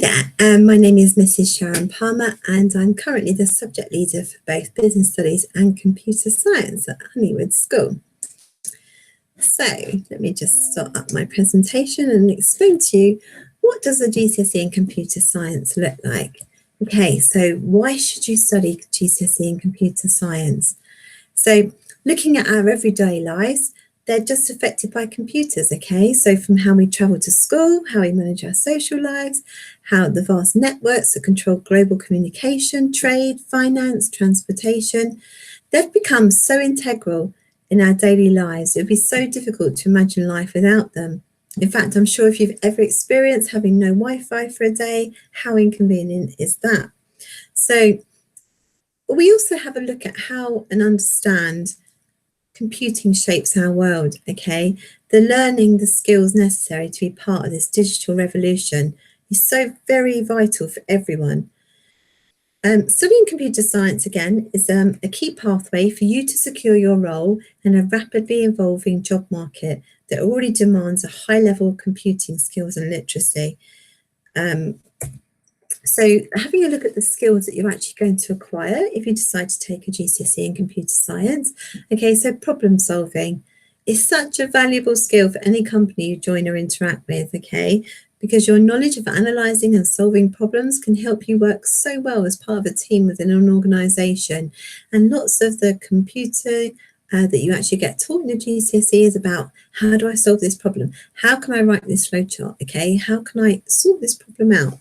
there, my name is Mrs. Sharon Palmer and I'm currently the subject leader for both Business Studies and Computer Science at Honeywood School. So let me just start up my presentation and explain to you, what does a GCSE in Computer Science look like? Okay, so why should you study GCSE in Computer Science? So looking at our everyday lives, they're just affected by computers, okay? So from how we travel to school, how we manage our social lives, how the vast networks that control global communication, trade, finance, transportation, they've become so integral in our daily lives. It would be so difficult to imagine life without them. In fact, I'm sure if you've ever experienced having no Wi-Fi for a day, how inconvenient is that? So we also have a look at how and understand computing shapes our world, okay? The learning the skills necessary to be part of this digital revolution is so very vital for everyone. Studying computer science, again, is a key pathway for you to secure your role in a rapidly evolving job market that already demands a high level of computing skills and literacy. So having a look at the skills that you're actually going to acquire if you decide to take a GCSE in computer science. Okay, so problem solving is such a valuable skill for any company you join or interact with, okay? Because your knowledge of analysing and solving problems can help you work so well as part of a team within an organisation. And lots of the computer that you actually get taught in your GCSE is about, how do I solve this problem? How can I write this flowchart, okay? How can I sort this problem out?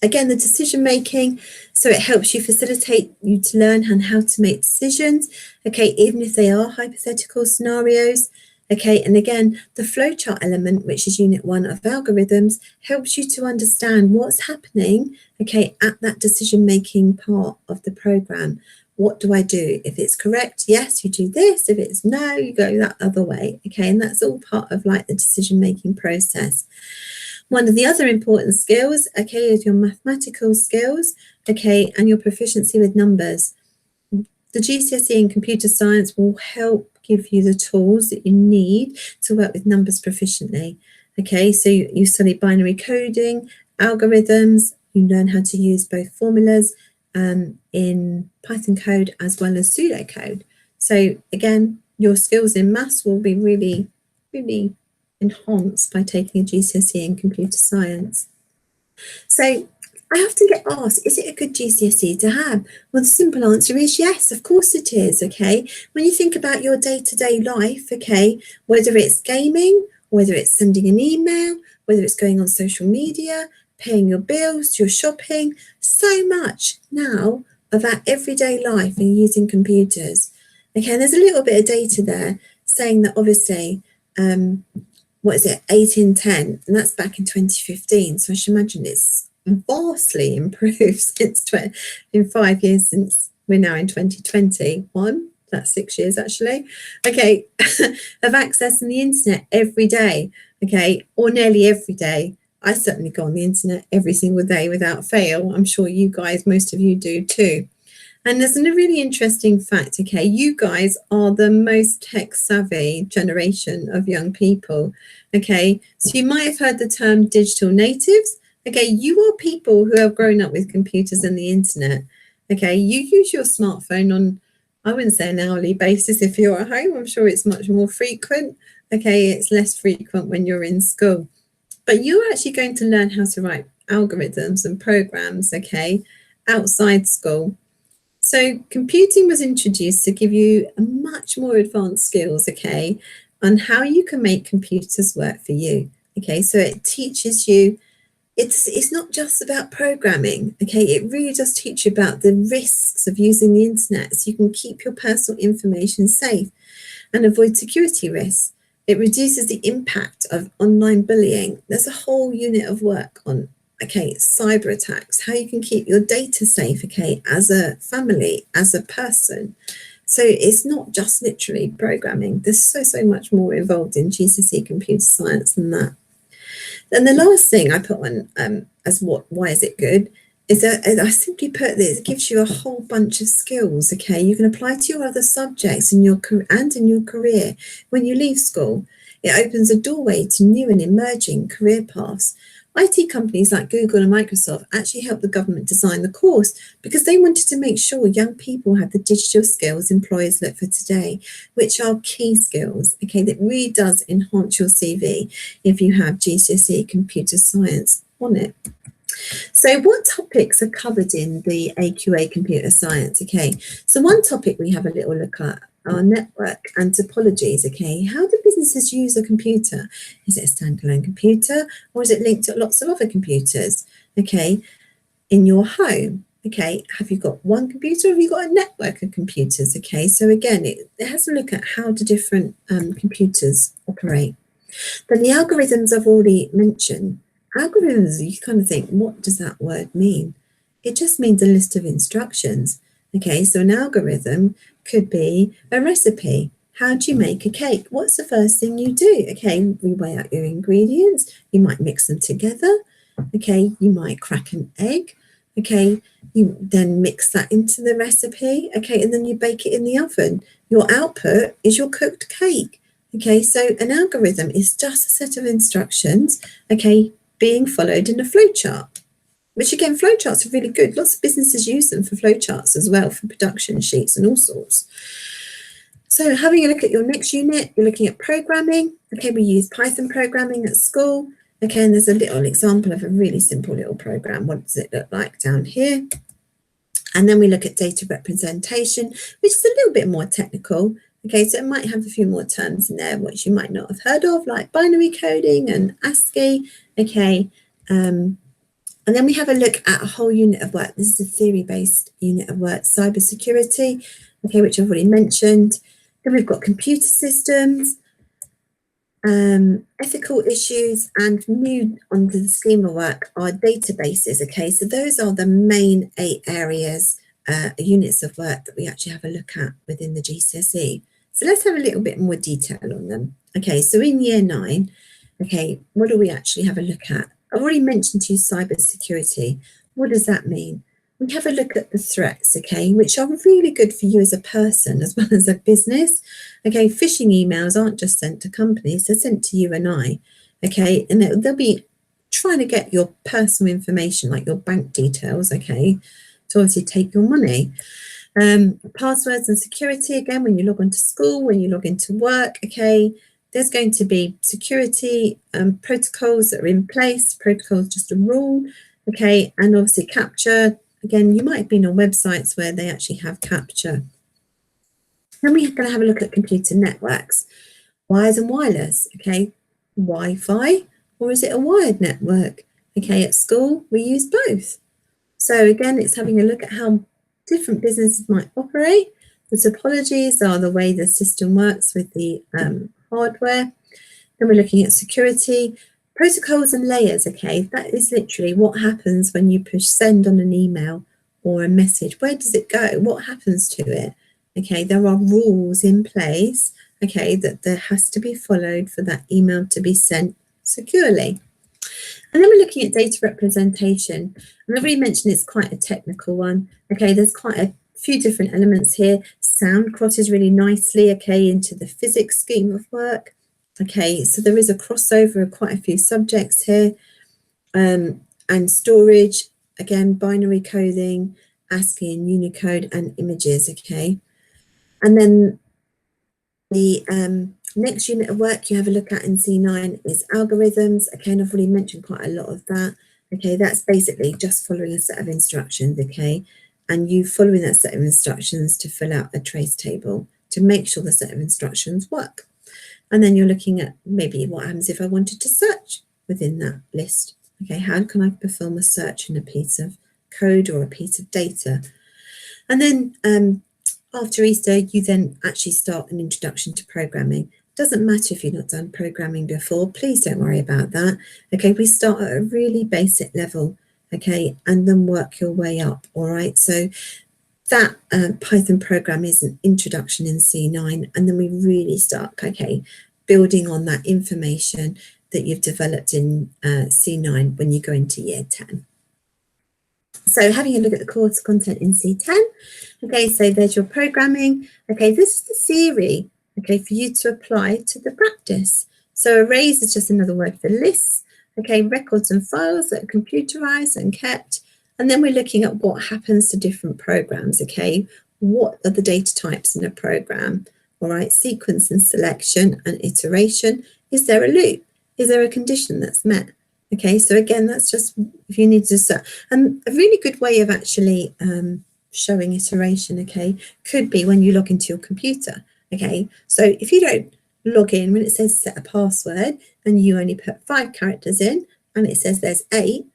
Again, the decision making, so it helps you facilitate you to learn how to make decisions, okay, even if they are hypothetical scenarios, okay, and again, the flowchart element, which is Unit 1 of algorithms, helps you to understand what's happening, okay, at that decision making part of the program. What do I do? If it's correct, yes, you do this. If it's no, you go that other way, okay, and that's all part of like the decision making process. One of the other important skills, okay, is your mathematical skills, okay, and your proficiency with numbers. The GCSE in computer science will help give you the tools that you need to work with numbers proficiently. Okay, so you study binary coding, algorithms, you learn how to use both formulas in Python code as well as pseudocode. So again, your skills in maths will be really, really enhanced by taking a GCSE in computer science. So I often get asked, is it a good GCSE to have? Well, the simple answer is yes, of course it is, okay? When you think about your day-to-day life, okay, whether it's gaming, whether it's sending an email, whether it's going on social media, paying your bills, your shopping, so much now of our everyday life and using computers. Okay, and there's a little bit of data there saying that obviously, 8 in 10, and that's back in 2015. So I should imagine it's vastly improved since in 5 years since we're now in 2021. That's 6 years actually. Okay, of accessing the internet every day. Okay, or nearly every day. I certainly go on the internet every single day without fail. I'm sure you guys, most of you do too. And there's a really interesting fact, okay, you guys are the most tech-savvy generation of young people, okay? So you might have heard the term digital natives, okay? You are people who have grown up with computers and the internet, okay? You use your smartphone on, I wouldn't say an hourly basis if you're at home. I'm sure it's much more frequent, okay? It's less frequent when you're in school. But you're actually going to learn how to write algorithms and programs, okay, outside school. So computing was introduced to give you a much more advanced skills, okay, on how you can make computers work for you, okay? So it teaches you, it's not just about programming, okay? It really does teach you about the risks of using the internet so you can keep your personal information safe and avoid security risks. It reduces the impact of online bullying. There's a whole unit of work on, okay, cyber attacks, how you can keep your data safe, okay, as a family, as a person. So it's not just literally programming. There's so much more involved in GCSE computer science than that. Then the last thing I put on as why is it good, is that I simply put this, it gives you a whole bunch of skills, okay, you can apply to your other subjects in your career when you leave school. It opens a doorway to new and emerging career paths, IT companies like Google and Microsoft actually helped the government design the course because they wanted to make sure young people had the digital skills employers look for today, which are key skills, okay, that really does enhance your CV if you have GCSE computer science on it. So what topics are covered in the AQA computer science? Okay, so one topic we have a little look at are network and topologies. Okay, how do businesses use a computer? Is it a standalone computer or is it linked to lots of other computers? Okay, in your home. Okay, have you got one computer or have you got a network of computers? Okay, so again, it has a look at how do different computers operate. Then the algorithms I've already mentioned. Algorithms, you kind of think, what does that word mean? It just means a list of instructions. Okay, so an algorithm could be a recipe. How do you make a cake? What's the first thing you do? Okay, we weigh out your ingredients. You might mix them together. Okay, you might crack an egg. Okay, you then mix that into the recipe. Okay, and then you bake it in the oven. Your output is your cooked cake. Okay, so an algorithm is just a set of instructions, okay, being followed in a flowchart, which again, flowcharts are really good. Lots of businesses use them for flowcharts as well, for production sheets and all sorts. So having a look at your next unit, you're looking at programming. Okay, we use Python programming at school. Okay, and there's a little example of a really simple little program. What does it look like down here? And then we look at data representation, which is a little bit more technical. Okay, so it might have a few more terms in there which you might not have heard of, like binary coding and ASCII. Okay, and then we have a look at a whole unit of work. This is a theory-based unit of work, cybersecurity, okay, which I've already mentioned. Then we've got computer systems, ethical issues, and new under the scheme of work are databases. Okay, so those are the main 8 areas, units of work that we actually have a look at within the GCSE. So let's have a little bit more detail on them. Okay, so in year 9, okay, what do we actually have a look at? I've already mentioned to you cybersecurity. What does that mean? We have a look at the threats, okay, which are really good for you as a person as well as a business. Okay, phishing emails aren't just sent to companies, they're sent to you and I, okay, and they'll be trying to get your personal information, like your bank details, okay, to obviously take your money. Passwords and security, again, when you log into school, when you log into work, okay, there's going to be security protocols that are in place. Protocol is just a rule, okay, and obviously capture. Again, you might have been on websites where they actually have capture. Then we're going to have a look at computer networks, wires and wireless, okay, Wi-Fi, or is it a wired network? Okay, at school, we use both. So again, it's having a look at how different businesses might operate. The topologies are the way the system works with the hardware. Then we're looking at security, protocols and layers, okay? That is literally what happens when you push send on an email or a message. Where does it go? What happens to it? Okay, there are rules in place, okay, that there has to be followed for that email to be sent securely. And then we're looking at data representation. And I've already mentioned it's quite a technical one. Okay, there's quite a few different elements here. Sound crosses really nicely, okay, into the physics scheme of work. Okay, so there is a crossover of quite a few subjects here. And storage, again, binary coding, ASCII and Unicode and images, okay. And then the next unit of work you have a look at in C9 is algorithms. Okay, and I've already mentioned quite a lot of that. Okay, that's basically just following a set of instructions, okay, and you following that set of instructions to fill out a trace table to make sure the set of instructions work. And then you're looking at maybe what happens if I wanted to search within that list. Okay, how can I perform a search in a piece of code or a piece of data? And then after Easter, you then actually start an introduction to programming. Doesn't matter if you've not done programming before, please don't worry about that. Okay, we start at a really basic level, okay, and then work your way up, all right? So that Python program is an introduction in C9, and then we really start, okay, building on that information that you've developed in C9 when you go into year 10. So having a look at the course content in C10, okay, so there's your programming. Okay, this is the theory, okay, for you to apply to the practice. So arrays is just another word for lists. okay, records and files that are computerized and kept. And then we're looking at what happens to different programs, okay? What are the data types in a program? All right, sequence and selection and iteration. Is there a loop? Is there a condition that's met? Okay, so again, that's just if you need to set. And a really good way of actually showing iteration, okay, could be when you log into your computer, okay? So if you don't log in, when it says set a password and you only put 5 characters in and it says there's 8,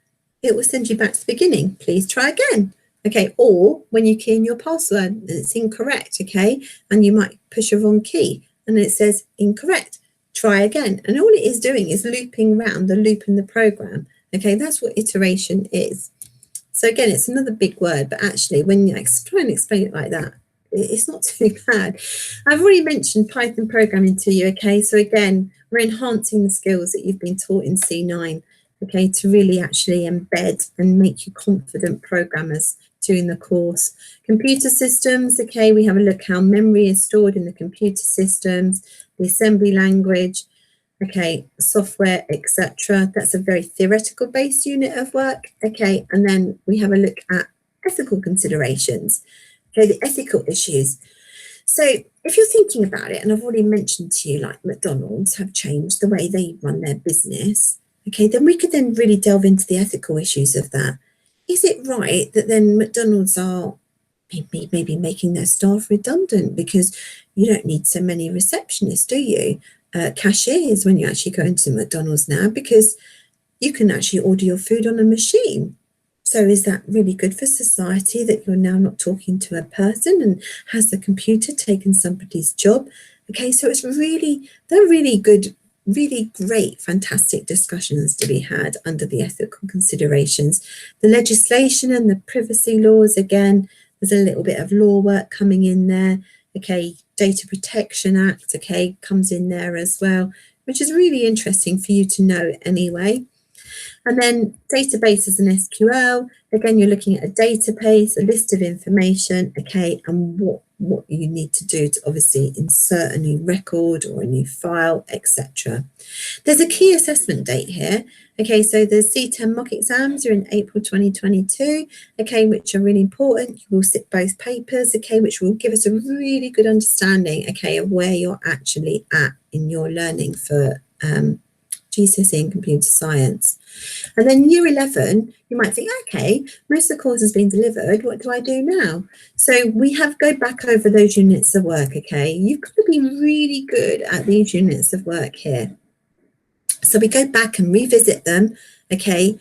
it will send you back to the beginning. Please try again. Okay, or when you key in your password and it's incorrect, okay, and you might push a wrong key and it says incorrect, try again. And all it is doing is looping around the loop in the program. Okay, that's what iteration is. So again, it's another big word, but actually when you try and explain it like that, it's not too bad. I've already mentioned Python programming to you, okay? So again, we're enhancing the skills that you've been taught in C9, okay, to really actually embed and make you confident programmers during the course. Computer systems, okay, we have a look how memory is stored in the computer systems, the assembly language, okay, software, etc. That's a very theoretical based unit of work, okay, and then we have a look at ethical considerations, okay, the ethical issues. So if you're thinking about it, and I've already mentioned to you, like McDonald's have changed the way they run their business, okay, then we could then really delve into the ethical issues of that. Is it right that then McDonald's are maybe making their staff redundant because you don't need so many receptionists, do you? Cashiers when you actually go into McDonald's now, because you can actually order your food on a machine. So is that really good for society that you're now not talking to a person, and has the computer taken somebody's job? Okay, so they're really good, really great, fantastic discussions to be had under the ethical considerations. The legislation and the privacy laws, again, there's a little bit of law work coming in there. Okay, Data Protection Act, okay, comes in there as well, which is really interesting for you to know anyway. And then databases and SQL, again, you're looking at a database, a list of information, okay, and what you need to do to obviously insert a new record or a new file, etc. There's a key assessment date here. Okay, so the C10 mock exams are in April 2022, okay, which are really important. You will sit both papers, okay, which will give us a really good understanding, okay, of where you're actually at in your learning for GCSE and computer science. And then year 11, you might think, okay, most of the course has been delivered. What do I do now? So we have go back over those units of work, okay? You've got to be really good at these units of work here. So we go back and revisit them, okay?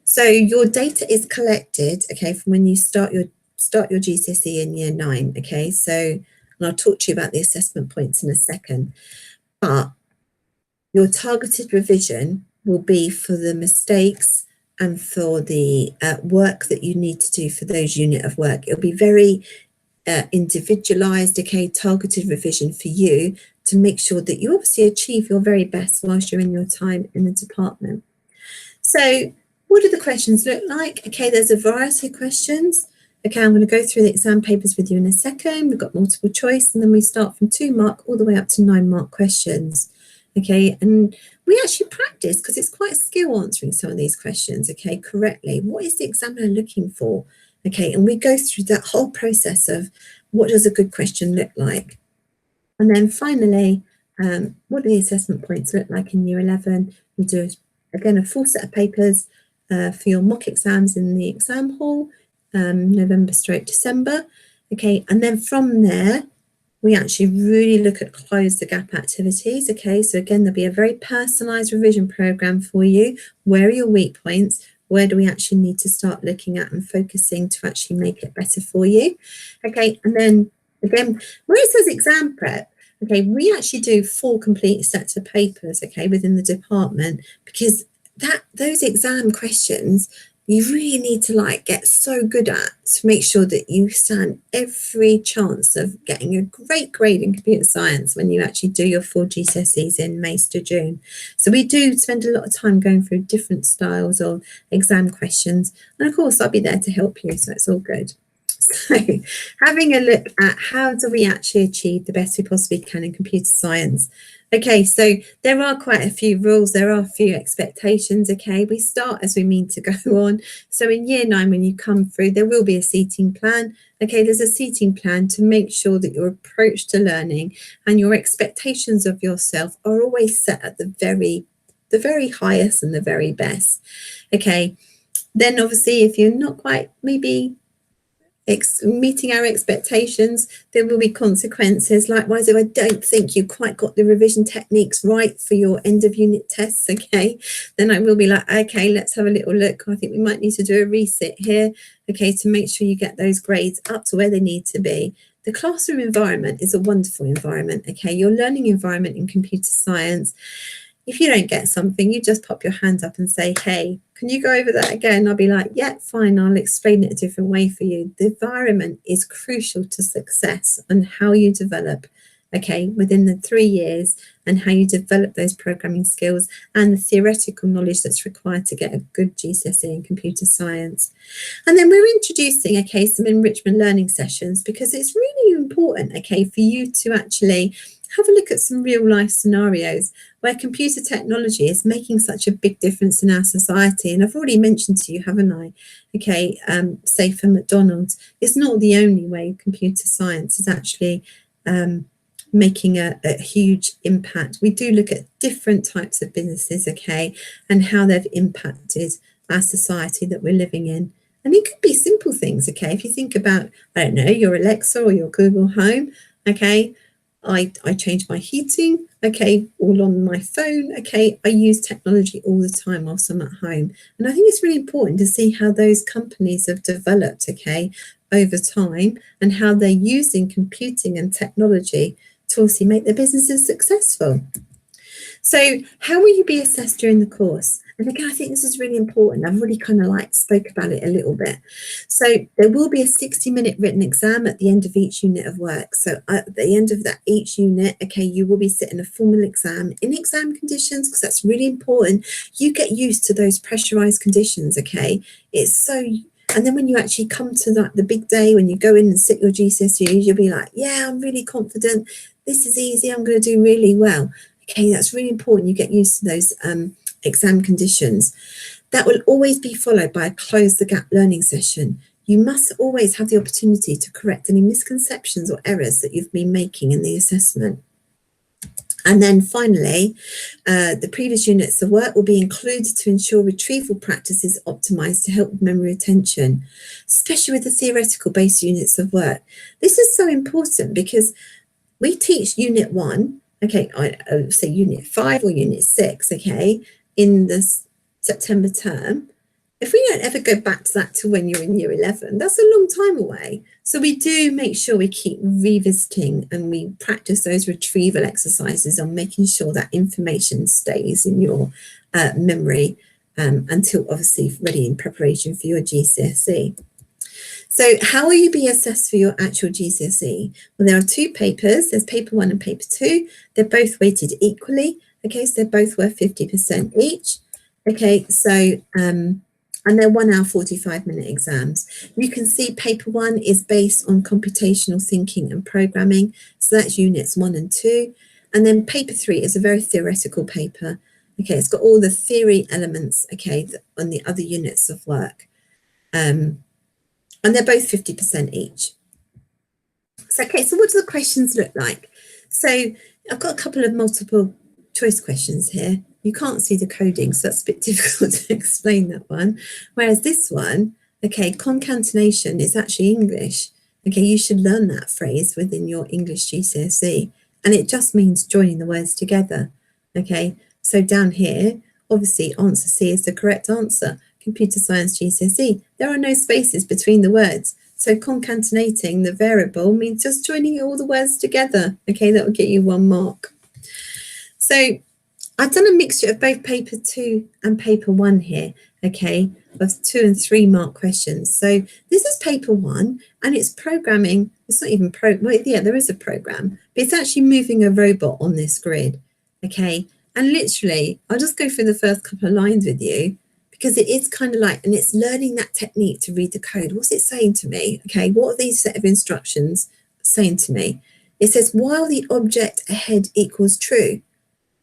So your data is collected, okay, from when you start your GCSE in year 9, okay? So, and I'll talk to you about the assessment points in a second. But your targeted revision will be for the mistakes and for the work that you need to do for those unit of work. It'll be very individualized, okay, targeted revision for you to make sure that you obviously achieve your very best whilst you're in your time in the department. So what do the questions look like? Okay, there's a variety of questions. Okay, I'm going to go through the exam papers with you in a second. We've got multiple choice, and then we start from 2 mark all the way up to 9 mark questions. Okay, and we actually practice because it's quite a skill answering some of these questions, okay, correctly. What is the examiner looking for? Okay, and we go through that whole process of what does a good question look like? And then finally, what do the assessment points look like in year 11? We do, again, a full set of papers for your mock exams in the exam hall, November/December. Okay, and then from there, we actually really look at close the gap activities. Okay, so again, there'll be a very personalised revision programme for you. Where are your weak points? Where do we actually need to start looking at and focusing to actually make it better for you? Okay, and then again, where it says exam prep, okay, we actually do 4 complete sets of papers, okay, within the department, because those exam questions you really need to get so good at to make sure that you stand every chance of getting a great grade in computer science when you actually do your full GCSEs in May to June. So we do spend a lot of time going through different styles of exam questions. And of course, I'll be there to help you, so it's all good. So having a look at how do we actually achieve the best we possibly can in computer science. Okay, so there are quite a few rules, there are a few expectations, okay? We start as we mean to go on. So in year 9, when you come through, there will be a seating plan. Okay, there's a seating plan to make sure that your approach to learning and your expectations of yourself are always set at the very highest and the very best. Okay, then obviously if you're not quite maybe meeting our expectations, there will be consequences. Likewise, if I don't think you quite got the revision techniques right for your end of unit tests, okay, then I will be like, okay, let's have a little look. I think we might need to do a resit here, okay, to make sure you get those grades up to where they need to be. The classroom environment is a wonderful environment, okay? Your learning environment in computer science, if you don't get something, you just pop your hand up and say, hey, can you go over that again? I'll be like, yeah, fine, I'll explain it a different way for you. The environment is crucial to success and how you develop, okay, within the 3 years, and how you develop those programming skills and the theoretical knowledge that's required to get a good GCSE in computer science. And then we're introducing, okay, some enrichment learning sessions, because it's really important, okay, for you to actually have a look at some real life scenarios where computer technology is making such a big difference in our society. And I've already mentioned to you, haven't I? Okay, say for McDonald's, it's not the only way computer science is actually making a huge impact. We do look at different types of businesses, okay, and how they've impacted our society that we're living in. And it could be simple things, okay? If you think about, I don't know, your Alexa or your Google Home, okay, I change my heating, okay, all on my phone, okay, I use technology all the time whilst I'm at home. And I think it's really important to see how those companies have developed, okay, over time, and how they're using computing and technology to obviously make their businesses successful. So how will you be assessed during the course? And again, I think this is really important. I've already kind of like spoke about it a little bit. So there will be a 60-minute written exam at the end of each unit of work. So at the end of that each unit, okay, you will be sitting a formal exam in exam conditions, because that's really important. You get used to those pressurized conditions, okay? It's so, and then when you actually come to that, the big day, when you go in and sit your GCSEs, you'll be like, yeah, I'm really confident. This is easy. I'm going to do really well. Okay, that's really important. You get used to those exam conditions. That will always be followed by a close the gap learning session. You must always have the opportunity to correct any misconceptions or errors that you've been making in the assessment. And then finally, the previous units of work will be included to ensure retrieval practice is optimised to help with memory retention, especially with the theoretical based units of work. This is so important because we teach unit 1, okay, I say unit 5 or unit 6, okay, in this September term. If we don't ever go back to that to when you're in year 11, that's a long time away. So we do make sure we keep revisiting and we practice those retrieval exercises on making sure that information stays in your memory until obviously ready in preparation for your GCSE. So how will you be assessed for your actual GCSE? Well, there are 2 papers. There's paper 1 and paper 2. They're both weighted equally. Okay, so they're both worth 50% each. Okay, so, and they're 1 hour, 45-minute exams. You can see paper 1 is based on computational thinking and programming. So that's units 1 and 2. And then paper 3 is a very theoretical paper. Okay, it's got all the theory elements, okay, on the other units of work. And they're both 50% each. So, okay, so what do the questions look like? So I've got a couple of multiple choice questions here. You can't see the coding, so that's a bit difficult to explain that one. Whereas this one, okay, concatenation is actually English. Okay, you should learn that phrase within your English GCSE. And it just means joining the words together. Okay, so down here, obviously answer C is the correct answer. Computer science GCSE, there are no spaces between the words. So concatenating the variable means just joining all the words together. Okay, that will get you 1 mark. So I've done a mixture of both paper 2 and paper 1 here, okay, of 2 and 3 mark questions. So this is paper 1 and it's programming. It's not even well, yeah, there is a program, but it's actually moving a robot on this grid, okay? And literally, I'll just go through the first couple of lines with you, because it is kind of like, and it's learning that technique to read the code. What's it saying to me? Okay, what are these set of instructions saying to me? It says, while the object ahead equals true.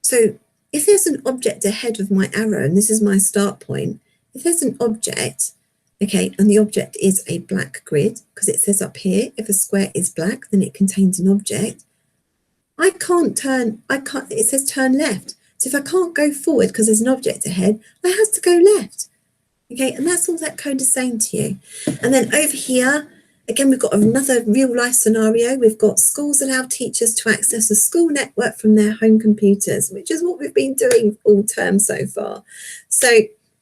So if there's an object ahead of my arrow, and this is my start point, if there's an object, okay, and the object is a black grid, because it says up here, if a square is black, then it contains an object. It says turn left. So if I can't go forward because there's an object ahead, I have to go left. Okay, and that's all that code is saying to you. And then over here, again, we've got another real life scenario. We've got schools allow teachers to access a school network from their home computers, which is what we've been doing all term so far. So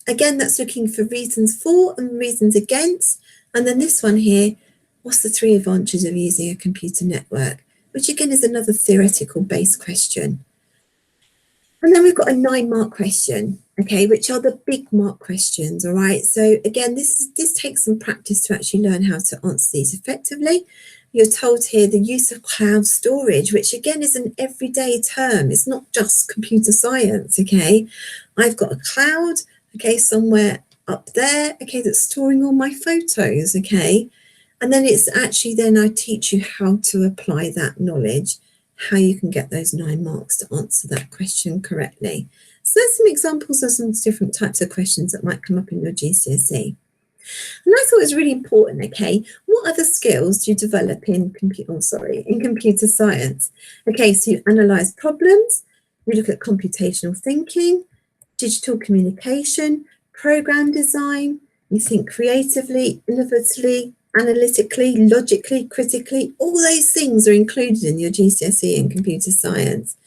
again, that's looking for reasons for and reasons against. And then this one here, what's the 3 advantages of using a computer network? Which again is another theoretical based question. And then we've got a 9-mark question, okay, which are the big mark questions, all right? So again, this takes some practice to actually learn how to answer these effectively. You're told here the use of cloud storage, which again is an everyday term. It's not just computer science, okay? I've got a cloud, okay, somewhere up there, okay, that's storing all my photos, okay? And then it's actually then I teach you how to apply that knowledge, how you can get those 9 marks to answer that question correctly. So there's some examples of some different types of questions that might come up in your GCSE. And I thought it was really important, okay, what other skills do you develop in computer science? Okay, so you analyse problems, you look at computational thinking, digital communication, program design, you think creatively, innovatively, analytically, logically, critically. All those things are included in your GCSE in computer science.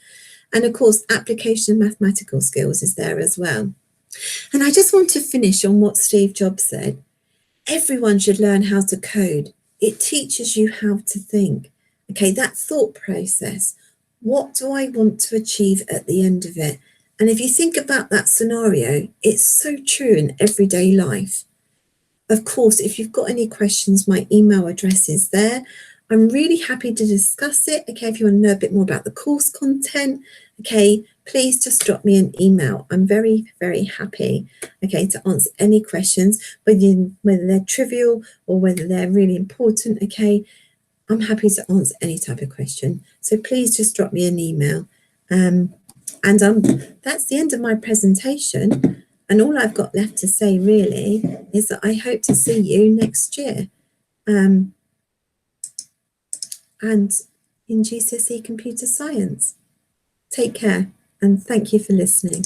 And of course, application of mathematical skills is there as well. And I just want to finish on what Steve Jobs said. Everyone should learn how to code. It teaches you how to think. Okay, that thought process. What do I want to achieve at the end of it? And if you think about that scenario, it's so true in everyday life. Of course, if you've got any questions, my email address is there. I'm really happy to discuss it. Okay, if you want to know a bit more about the course content, okay, please just drop me an email. I'm very, very happy, okay, to answer any questions, whether they're trivial or whether they're really important, okay. I'm happy to answer any type of question. So please just drop me an email. That's the end of my presentation. And all I've got left to say really is that I hope to see you next year and in GCSE Computer Science. Take care and thank you for listening.